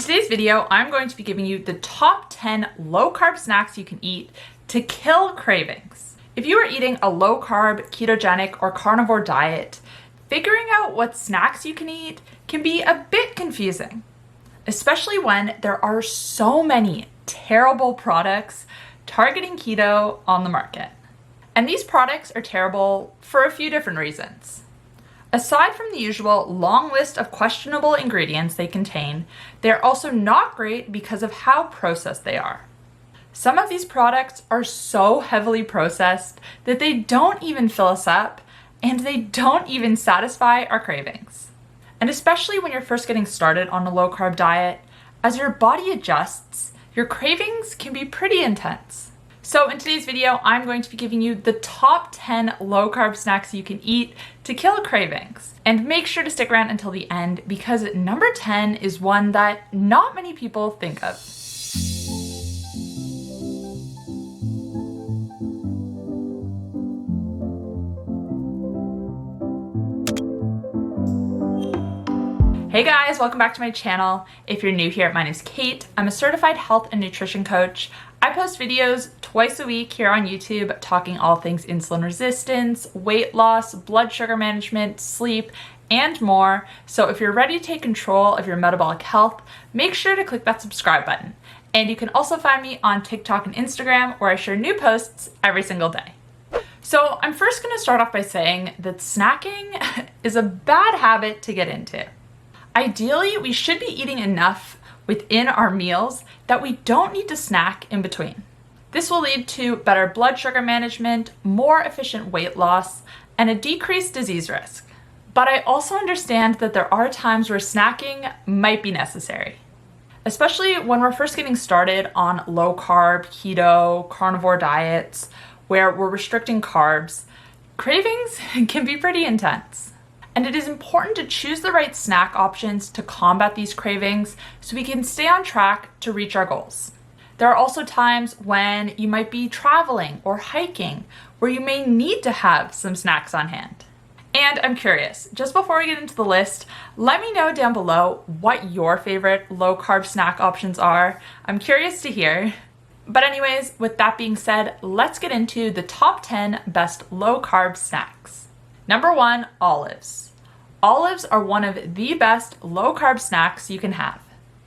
In today's video, I'm going to be giving you the top 10 low-carb snacks you can eat to kill cravings. If you are eating a low-carb, ketogenic, or carnivore diet, figuring out what snacks you can eat can be a bit confusing, especially when there are so many terrible products targeting keto on the market. And these products are terrible for a few different reasons. Aside from the usual long list of questionable ingredients they contain, they're also not great because of how processed they are. Some of these products are so heavily processed that they don't even fill us up and they don't even satisfy our cravings. And especially when you're first getting started on a low-carb diet, as your body adjusts, your cravings can be pretty intense. So in today's video, I'm going to be giving you the top 10 low-carb snacks you can eat to kill cravings. And make sure to stick around until the end because number 10 is one that not many people think of. Hey guys, welcome back to my channel. If you're new here, my name's Kate. I'm a certified health and nutrition coach. I post videos twice a week here on YouTube talking all things insulin resistance, weight loss, blood sugar management, sleep, and more. So if you're ready to take control of your metabolic health, make sure to click that subscribe button. And you can also find me on TikTok and Instagram where I share new posts every single day. So I'm first going to start off by saying that snacking is a bad habit to get into. Ideally, we should be eating enough within our meals that we don't need to snack in between. This will lead to better blood sugar management, more efficient weight loss, and a decreased disease risk. But I also understand that there are times where snacking might be necessary, especially when we're first getting started on low carb, keto, carnivore diets, where we're restricting carbs. Cravings can be pretty intense. And it is important to choose the right snack options to combat these cravings so we can stay on track to reach our goals. There are also times when you might be traveling or hiking where you may need to have some snacks on hand. And I'm curious, just before we get into the list, let me know down below what your favorite low-carb snack options are. I'm curious to hear. But anyways, with that being said, let's get into the top 10 best low-carb snacks. Number 1, olives. Olives are one of the best low-carb snacks you can have.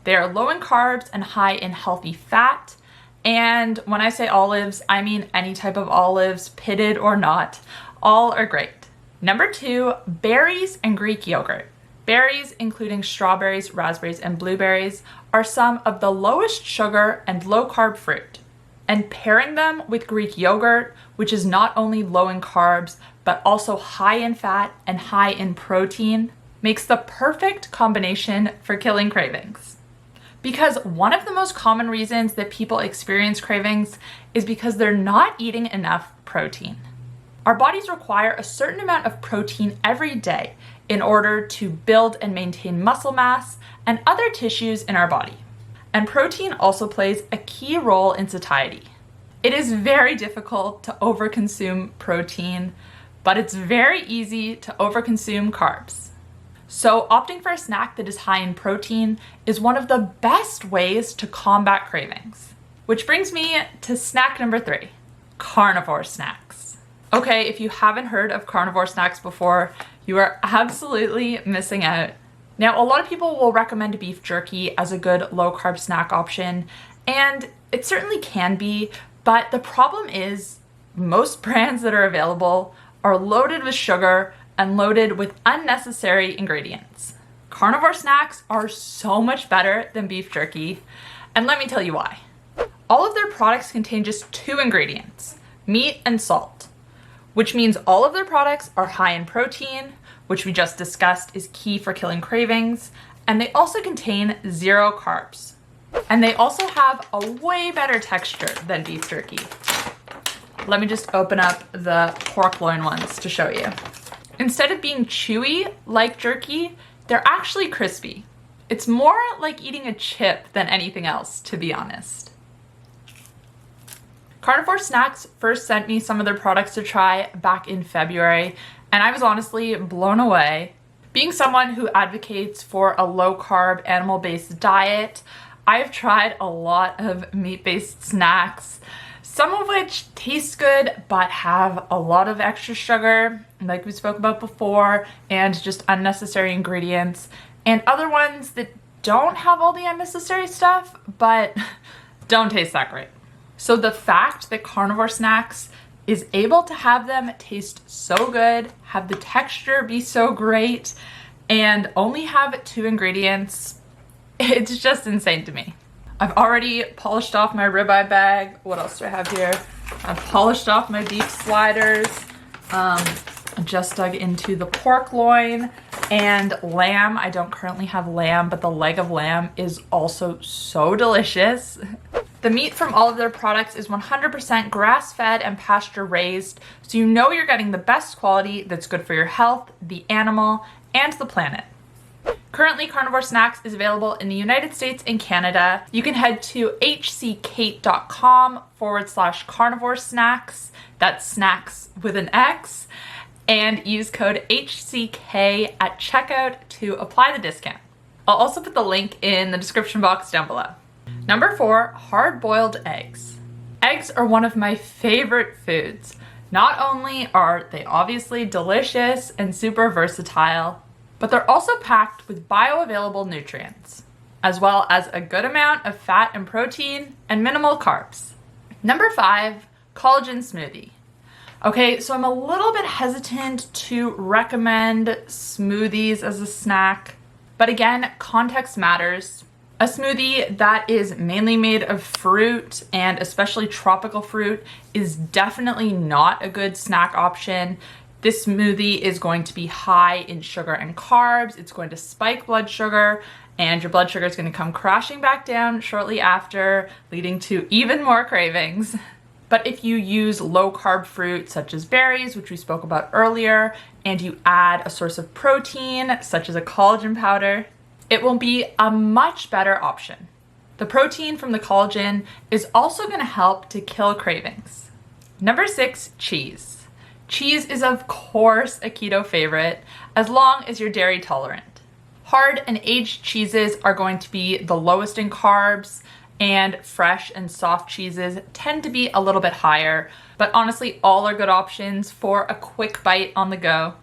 They are low in carbs and high in healthy fat. And when I say olives, I mean any type of olives, pitted or not. All are great. Number 2, berries and Greek yogurt. Berries, including strawberries, raspberries, and blueberries, are some of the lowest sugar and low-carb fruit. And pairing them with Greek yogurt, which is not only low in carbs, but also high in fat and high in protein, makes the perfect combination for killing cravings. Because one of the most common reasons that people experience cravings is because they're not eating enough protein. Our bodies require a certain amount of protein every day in order to build and maintain muscle mass and other tissues in our body. And protein also plays a key role in satiety. It is very difficult to overconsume protein, but it's very easy to overconsume carbs. So opting for a snack that is high in protein is one of the best ways to combat cravings. Which brings me to snack number 3, carnivore snacks. Okay, if you haven't heard of carnivore snacks before, you are absolutely missing out. Now, a lot of people will recommend beef jerky as a good low-carb snack option, and it certainly can be, but the problem is most brands that are available are loaded with sugar and loaded with unnecessary ingredients. Carnivore snacks are so much better than beef jerky, and let me tell you why. All of their products contain just 2 ingredients, meat and salt, which means all of their products are high in protein, which we just discussed is key for killing cravings, and they also contain 0 carbs. And they also have a way better texture than beef jerky. Let me just open up the pork loin ones to show you. Instead of being chewy like jerky, they're actually crispy. It's more like eating a chip than anything else, to be honest. Carnivore Snax first sent me some of their products to try back in February, and I was honestly blown away Being someone who advocates for a low-carb, animal-based diet, I've tried a lot of meat-based snacks, some of which taste good but have a lot of extra sugar, like we spoke about before, and just unnecessary ingredients, and other ones that don't have all the unnecessary stuff but don't taste that great. So the fact that Carnivore Snax is able to have them taste so good, have the texture be so great, and only have 2 ingredients, it's just insane to me. I've already polished off my ribeye bag. What else do I have here? I've polished off my beef sliders. I just dug into the pork loin and lamb. I don't currently have lamb, but the leg of lamb is also so delicious. The meat from all of their products is 100% grass-fed and pasture-raised, so you know you're getting the best quality that's good for your health, the animal, and the planet. Currently, Carnivore Snax is available in the United States and Canada. You can head to 𝘾𝙊𝘾𝙃.com/Carnivore Snax, that's snacks with an X, and use code HCK at checkout to apply the discount. I'll also put the link in the description box down below. Number 4, hard-boiled eggs. Eggs are one of my favorite foods. Not only are they obviously delicious and super versatile, but they're also packed with bioavailable nutrients, as well as a good amount of fat and protein and minimal carbs. Number 5, collagen smoothie. Okay, so I'm a little bit hesitant to recommend smoothies as a snack, but again, context matters. A smoothie that is mainly made of fruit, and especially tropical fruit, is definitely not a good snack option. This smoothie is going to be high in sugar and carbs. It's going to spike blood sugar, and your blood sugar is going to come crashing back down shortly after, leading to even more cravings. But if you use low-carb fruit such as berries, which we spoke about earlier, and you add a source of protein such as a collagen powder, it will be a much better option. The protein from the collagen is also going to help to kill cravings. Number 6, cheese. Cheese is of course a keto favorite, as long as you're dairy tolerant. Hard and aged cheeses are going to be the lowest in carbs, and fresh and soft cheeses tend to be a little bit higher, but honestly all are good options for a quick bite on the go.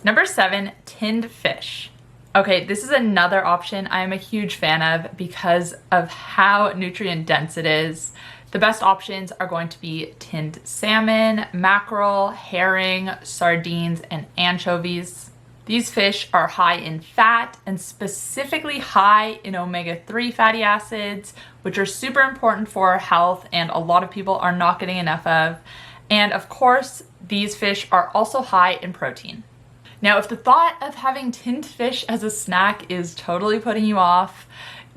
Number 7, tinned fish. Okay, this is another option I am a huge fan of because of how nutrient dense it is. The best options are going to be tinned salmon, mackerel, herring, sardines, and anchovies. These fish are high in fat and specifically high in omega-3 fatty acids, which are super important for our health and a lot of people are not getting enough of. And of course, these fish are also high in protein. Now, if the thought of having tinned fish as a snack is totally putting you off,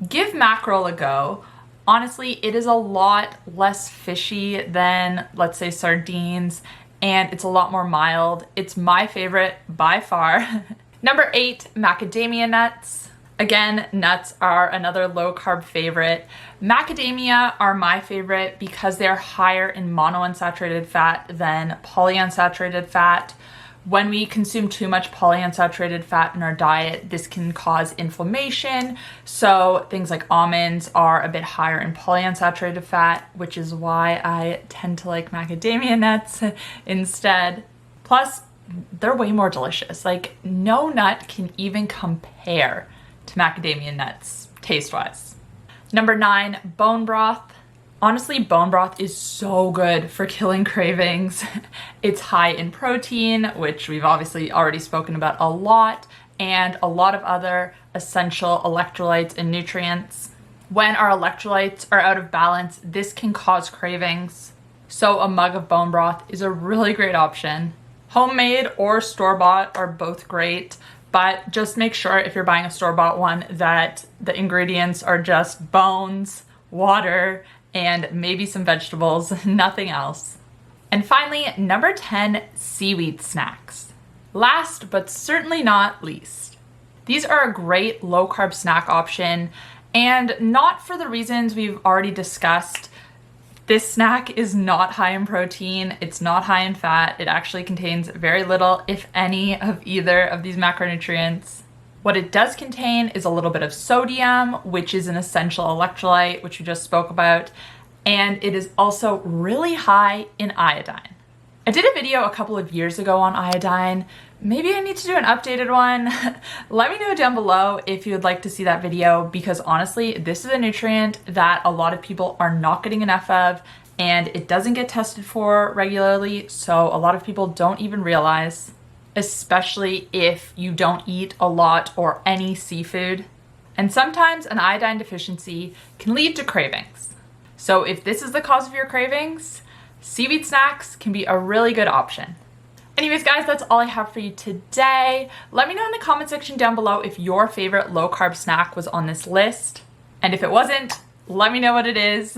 give mackerel a go. Honestly, it is a lot less fishy than, let's say, sardines, and it's a lot more mild. It's my favorite by far. Number 8, macadamia nuts. Again, nuts are another low-carb favorite. Macadamia are my favorite because they're higher in monounsaturated fat than polyunsaturated fat. When we consume too much polyunsaturated fat in our diet, this can cause inflammation. So things like almonds are a bit higher in polyunsaturated fat, which is why I tend to like macadamia nuts instead. Plus, they're way more delicious. Like, no nut can even compare to macadamia nuts taste-wise. Number 9, bone broth. Honestly, bone broth is so good for killing cravings. It's high in protein, which we've obviously already spoken about a lot, and a lot of other essential electrolytes and nutrients. When our electrolytes are out of balance, this can cause cravings. So a mug of bone broth is a really great option. Homemade or store-bought are both great, but just make sure if you're buying a store-bought one that the ingredients are just bones, water, and maybe some vegetables, nothing else. And finally, number 10, seaweed snacks. Last but certainly not least, these are a great low-carb snack option, and not for the reasons we've already discussed. This snack is not high in protein, it's not high in fat, it actually contains very little, if any, of either of these macronutrients. What it does contain is a little bit of sodium, which is an essential electrolyte, which we just spoke about, and it is also really high in iodine. I did a video a couple of years ago on iodine. Maybe I need to do an updated one. Let me know down below if you would like to see that video, because honestly, this is a nutrient that a lot of people are not getting enough of, and it doesn't get tested for regularly, so a lot of people don't even realize, especially if you don't eat a lot or any seafood. And sometimes an iodine deficiency can lead to cravings. So if this is the cause of your cravings, seaweed snacks can be a really good option. Anyways, guys, that's all I have for you today. Let me know in the comment section down below if your favorite low-carb snack was on this list. And if it wasn't, let me know what it is.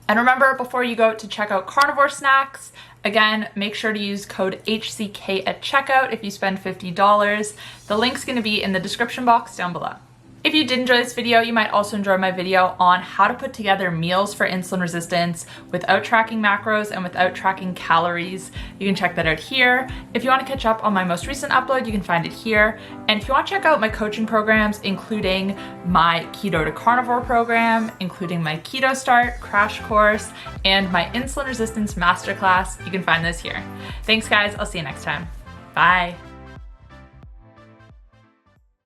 And remember, before you go to check out Carnivore Snax, again, make sure to use code 𝘍𝙀𝘾 at checkout if you spend $50. The link's gonna be in the description box down below. If you did enjoy this video, you might also enjoy my video on how to put together meals for insulin resistance without tracking macros and without tracking calories. You can check that out here. If you want to catch up on my most recent upload, you can find it here. And if you want to check out my coaching programs, including my Keto to Carnivore program, including my Keto Start crash course, and my insulin resistance masterclass, you can find those here. Thanks, guys. I'll see you next time. Bye.